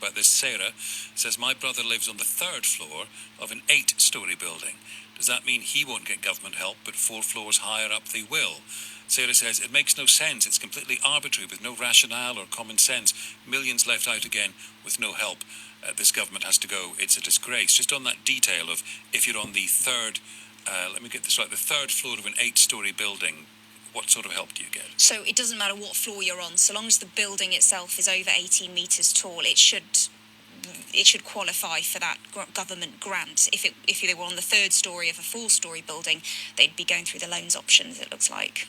But this Sarah says, my brother lives on the third floor of an 8-storey building. Does that mean he won't get government help, but 4 floors higher up they will? Sarah says, it makes no sense. It's completely arbitrary with no rationale or common sense. Millions left out again with no help. This government has to go. It's a disgrace. Just on that detail of if you're on the third, let me get this right, the third floor of an 8-storey building, what sort of help do you get? So it doesn't matter what floor you're on, so long as the building itself is over 18 metres tall, it should qualify for that government grant. If they were on the third storey of a 4-storey building, they'd be going through the loans options, it looks like.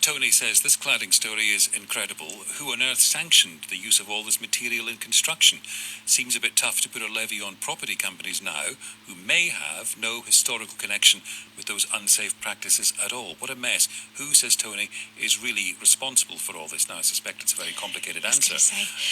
Tony says, this cladding story is incredible. Who on earth sanctioned the use of all this material in construction? Seems a bit tough to put a levy on property companies now who may have no historical connection with those unsafe practices at all. What a mess. Who, says Tony, is really responsible for all this? Now, I suspect it's a very complicated answer.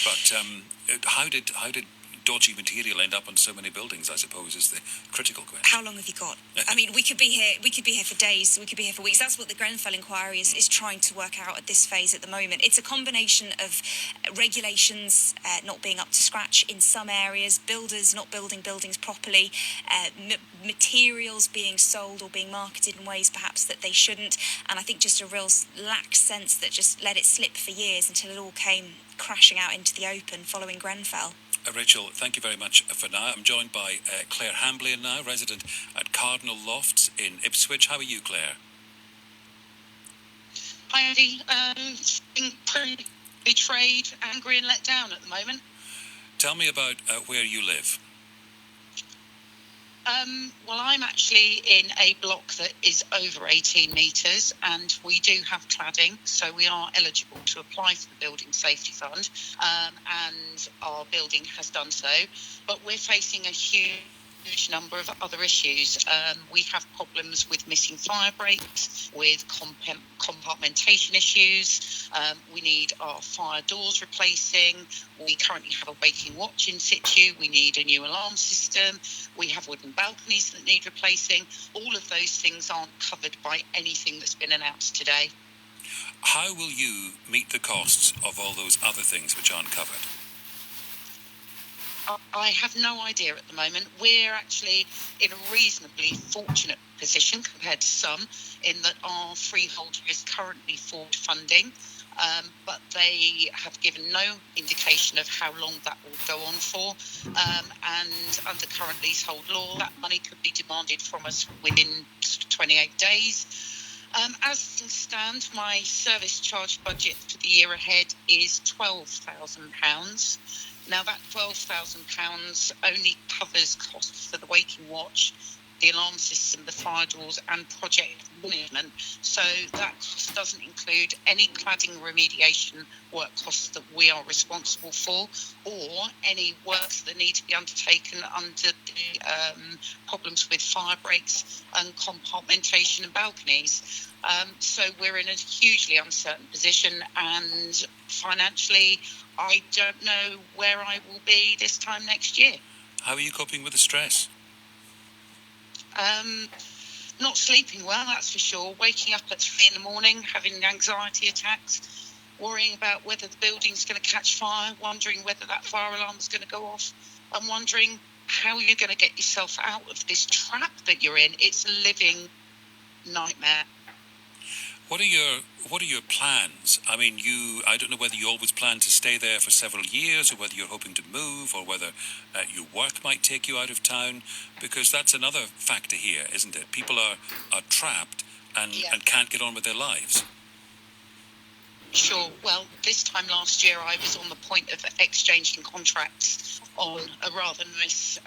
But how did dodgy material end up on so many buildings, I suppose, is the critical question. How long have you got? I mean, we could be here for days, we could be here for weeks. That's what the Grenfell inquiry is trying to work out at this phase at the moment. It's a combination of regulations not being up to scratch in some areas, builders not building buildings properly, materials being sold or being marketed in ways perhaps that they shouldn't, and I think just a real lax sense that just let it slip for years until it all came crashing out into the open following Grenfell. Rachael, thank you very much for now. I'm joined by Claire Hamblian now, resident at Cardinal Lofts in Ipswich. How are you, Claire? Hi, Andy. Being pretty betrayed, angry and let down at the moment. Tell me about where you live. Well, I'm actually in a block that is over 18 metres, and we do have cladding, so we are eligible to apply for the Building Safety Fund, and our building has done so. But we're facing a huge number of other issues. We have problems with missing fire breaks, with compartmentation issues. We need our fire doors replacing. We currently have a waking watch in situ. We need a new alarm system. We have wooden balconies that need replacing. All of those things aren't covered by anything that's been announced today. How will you meet the costs of all those other things which aren't covered? I have no idea at the moment. We're actually in a reasonably fortunate position compared to some, in that our freeholder is currently forward funding, but they have given no indication of how long that will go on for. And under current leasehold law, that money could be demanded from us within 28 days. As things stand, my service charge budget for the year ahead is £12,000. Now, that £12,000 only covers costs for the waking watch, the alarm system, the fire doors and project management. So that cost doesn't include any cladding remediation work costs that we are responsible for, or any works that need to be undertaken under the problems with fire breaks and compartmentation and balconies. So we're in a hugely uncertain position, and financially I don't know where I will be this time next year. How are you coping with the stress? Not sleeping well, that's for sure. Waking up at 3 a.m, having anxiety attacks, worrying about whether the building's going to catch fire, wondering whether that fire alarm is going to go off, and wondering how you're going to get yourself out of this trap that you're in. It's a living nightmare. What are your plans? I mean, I don't know whether you always plan to stay there for several years, or whether you're hoping to move, or whether your work might take you out of town, because that's another factor here, isn't it? People are trapped and can't get on with their lives. Sure. Well, this time last year I was on the point of exchanging contracts on a rather nice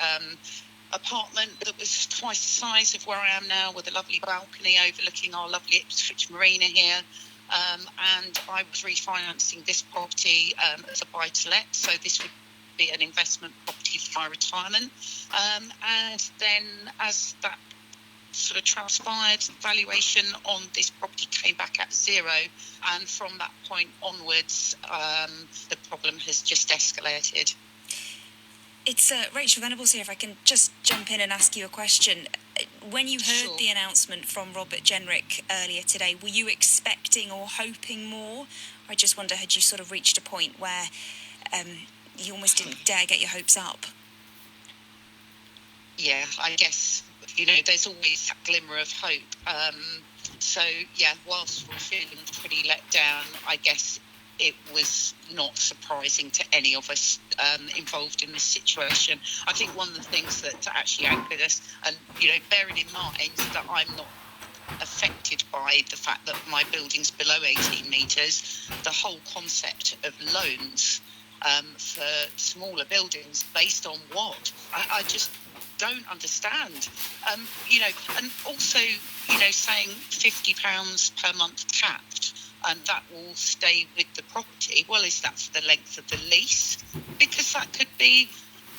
apartment that was twice the size of where I am now, with a lovely balcony overlooking our lovely Ipswich marina here, and I was refinancing this property as a buy-to-let, so this would be an investment property for my retirement, and then as that sort of transpired, valuation on this property came back at zero, and from that point onwards the problem has just escalated. It's Rachael Venables here. If I can just jump in and ask you a question. When you heard the announcement from Robert Jenrick earlier today, were you expecting or hoping more? I just wonder, had you sort of reached a point where you almost didn't dare get your hopes up. Yeah, I guess, there's always that glimmer of hope. So, yeah, whilst we're feeling pretty let down, I guess it was not surprising to any of us involved in this situation. I think one of the things that actually angered us, and, bearing in mind that I'm not affected by the fact that my building's below 18 metres, the whole concept of loans for smaller buildings based on what? I just don't understand. And also, saying £50 per month capped, and that will stay with the property. Well, is that for the length of the lease? Because that could be,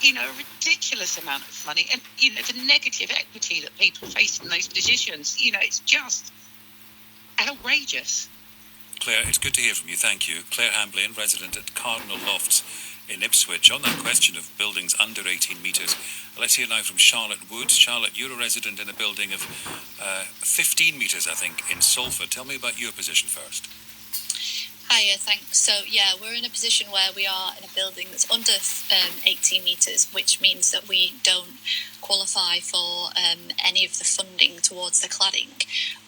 a ridiculous amount of money. And, the negative equity that people face in those positions, it's just outrageous. Claire, it's good to hear from you. Thank you. Claire Hamblin, resident at Cardinal Lofts in Ipswich. On that question of buildings under 18 metres, let's hear now from Charlotte Woods. Charlotte, you're a resident in a building of 15 metres, I think, in Salford. Tell me about your position first. Hiya, thanks. So, yeah, we're in a position where we are in a building that's under 18 metres, which means that we don't qualify for any of the funding towards the cladding.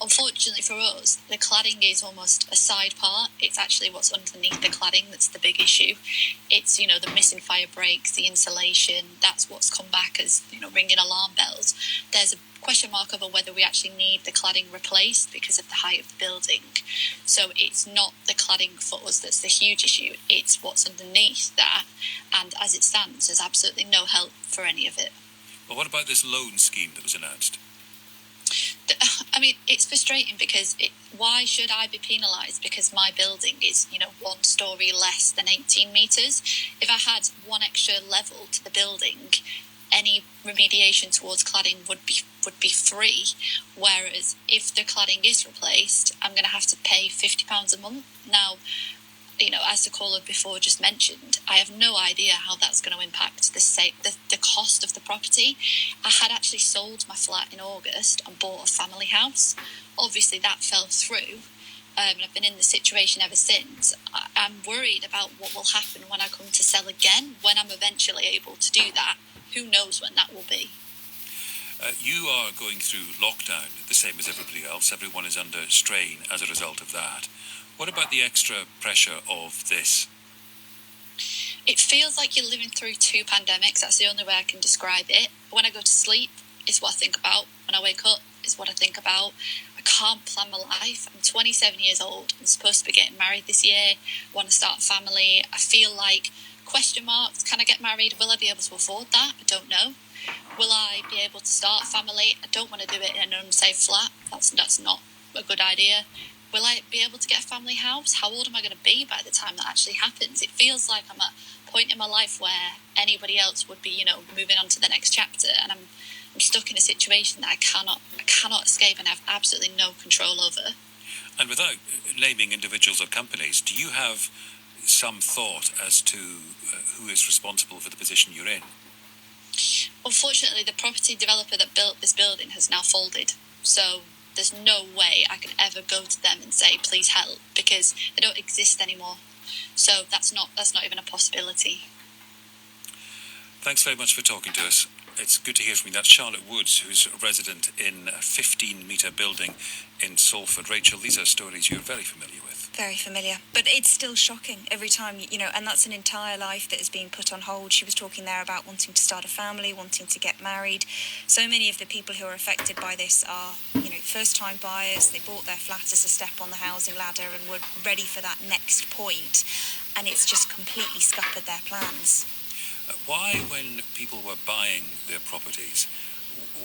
Unfortunately for us, the cladding is almost a side part. It's actually what's underneath the cladding that's the big issue. It's, the missing fire breaks, the insulation, that's what's come back as, ringing alarm bells. There's a question mark over whether we actually need the cladding replaced because of the height of the building. So it's not the cladding for us that's the huge issue, it's what's underneath that, and as it stands there's absolutely no help for any of it. Well, what about this loan scheme that was announced? I mean, it's frustrating because why should I be penalised because my building is, 1 storey less than 18 metres? If I had one extra level to the building, any remediation towards cladding would be free, whereas if the cladding is replaced, I'm going to have to pay £50 a month. Now, as the caller before just mentioned, I have no idea how that's going to impact the cost of the property. I had actually sold my flat in August and bought a family house. Obviously, that fell through. And I've been in the situation ever since. I'm worried about what will happen when I come to sell again, when I'm eventually able to do that. Who knows when that will be? You are going through lockdown the same as everybody else. Everyone is under strain as a result of that. What about the extra pressure of this? It feels like you're living through 2 pandemics. That's the only way I can describe it. When I go to sleep, it's what I think about. When I wake up, it's what I think about. I can't plan my life. I'm 27 years old. I'm supposed to be getting married this year. I want to start a family. I feel like question marks. Can I get married? Will I be able to afford that? I don't know. Will I be able to start a family? I don't want to do it in an unsafe flat. That's not a good idea. Will I be able to get a family house? How old am I going to be by the time that actually happens? It feels like I'm at a point in my life where anybody else would be, moving on to the next chapter, and I'm stuck in a situation that I cannot escape and have absolutely no control over. And without naming individuals or companies, do you have some thought as to who is responsible for the position you're in? Unfortunately, the property developer that built this building has now folded. So there's no way I can ever go to them and say, please help, because they don't exist anymore. So that's not even a possibility. Thanks very much for talking to us. It's good to hear from you. That's Charlotte Woods, who's a resident in a 15-metre building in Salford. Rachel, these are stories you're very familiar with. Very familiar. But it's still shocking every time, and that's an entire life that is being put on hold. She was talking there about wanting to start a family, wanting to get married. So many of the people who are affected by this are, first-time buyers. They bought their flat as a step on the housing ladder and were ready for that next point, and it's just completely scuppered their plans. Why, when people were buying their properties,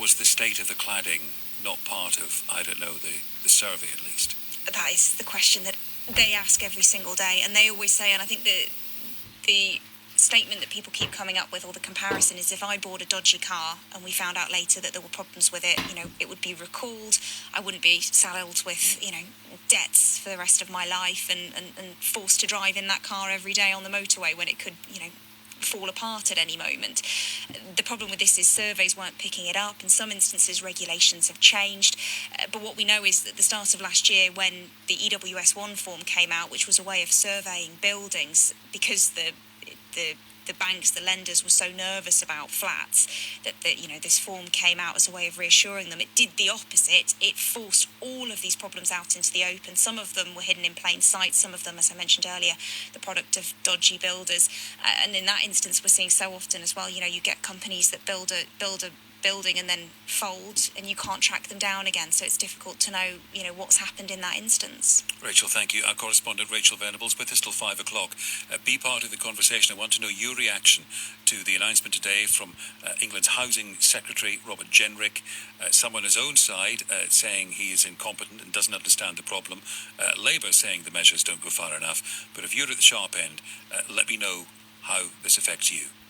was the state of the cladding not part of, the survey at least? That is the question that they ask every single day, and they always say, and I think the statement that people keep coming up with, or the comparison, is if I bought a dodgy car and we found out later that there were problems with it, it would be recalled. I wouldn't be saddled with, debts for the rest of my life and forced to drive in that car every day on the motorway when it could, fall apart at any moment. The problem with this is surveys weren't picking it up. In some instances, regulations have changed. But what we know is that at the start of last year, when the EWS1 form came out, which was a way of surveying buildings, because the the banks, the lenders were so nervous about flats that this form came out as a way of reassuring them. It did the opposite. It forced all of these problems out into the open. Some of them were hidden in plain sight. Some of them, as I mentioned earlier, the product of dodgy builders. And in that instance, we're seeing so often as well, you get companies that build a building and then fold, and you can't track them down again. So it's difficult to know, what's happened in that instance. Rachael, thank you. Our correspondent Rachael Venables with us till 5 o'clock. Be part of the conversation. I want to know your reaction to the announcement today from England's Housing Secretary Robert Jenrick. Some on his own side saying he is incompetent and doesn't understand the problem. Labour saying the measures don't go far enough. But if you're at the sharp end, let me know how this affects you.